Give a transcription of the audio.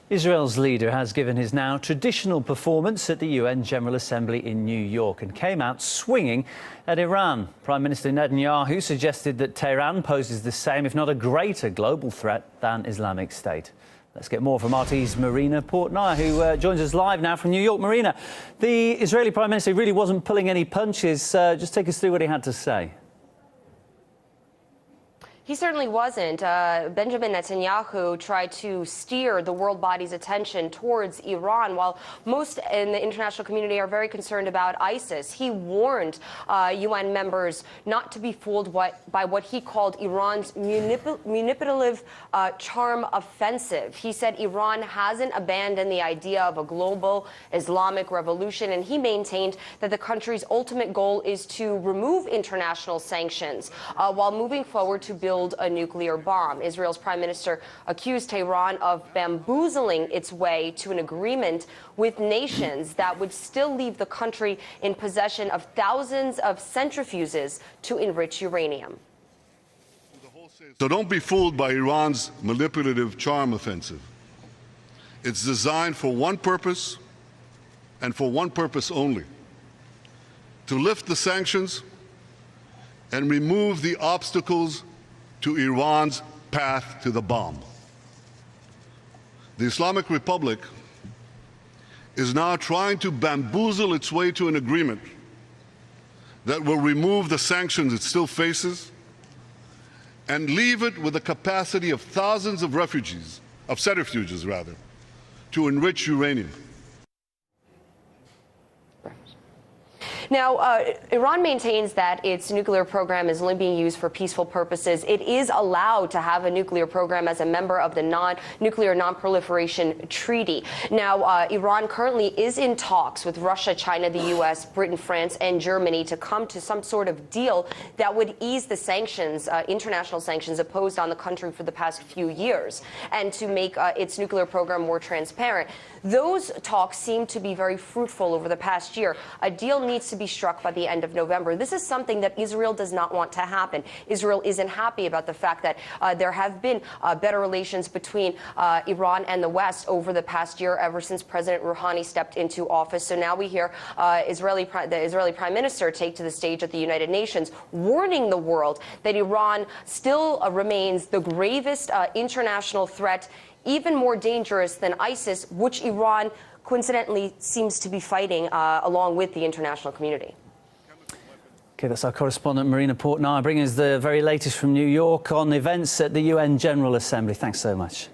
Israel's leader has given his now traditional performance at the UN General Assembly in New York and came out swinging at Iran. Prime Minister Netanyahu suggested that Tehran poses the same, if not a greater, global threat than Islamic State. Let's get more from RT's Marina Portnoy, who joins us live now from New York. Marina, the Israeli Prime Minister really wasn't pulling any punches. Just take us through what he had to say. He certainly wasn't. Benjamin Netanyahu tried to steer the world body's attention towards Iran, while most in the international community are very concerned about ISIS. He warned UN members not to be fooled by what he called Iran's manipulative charm offensive. He said Iran hasn't abandoned the idea of a global Islamic revolution, and he maintained that the country's ultimate goal is to remove international sanctions while moving forward to build a nuclear bomb. Israel's prime minister accused Tehran of bamboozling its way to an agreement with nations that would still leave the country in possession of thousands of centrifuges to enrich uranium. So don't be fooled by Iran's manipulative charm offensive. It's designed for one purpose and for one purpose only: to lift the sanctions and remove the obstacles to Iran's path to the bomb. The Islamic Republic is now trying to bamboozle its way to an agreement that will remove the sanctions it still faces and leave it with the capacity of thousands of centrifuges rather, to enrich uranium. Now, Iran maintains that its nuclear program is only being used for peaceful purposes. It is allowed to have a nuclear program as a member of the Nuclear Non-Proliferation Treaty. Now, Iran currently is in talks with Russia, China, the U.S., Britain, France, and Germany to come to some sort of deal that would ease the sanctions, international sanctions imposed on the country for the past few years, and to make its nuclear program more transparent. Those talks seem to be very fruitful over the past year. A deal needs to be struck by the end of November. This is something that Israel does not want to happen. Israel isn't happy about the fact that there have been better relations between Iran and the West over the past year, ever since President Rouhani stepped into office. So now we hear the Israeli Prime Minister take to the stage at the United Nations, warning the world that Iran still remains the gravest international threat, even more dangerous than ISIS, which Iran coincidentally seems to be fighting along with the international community. OK, that's our correspondent Marina Portnoy bringing us the very latest from New York on events at the UN General Assembly. Thanks so much.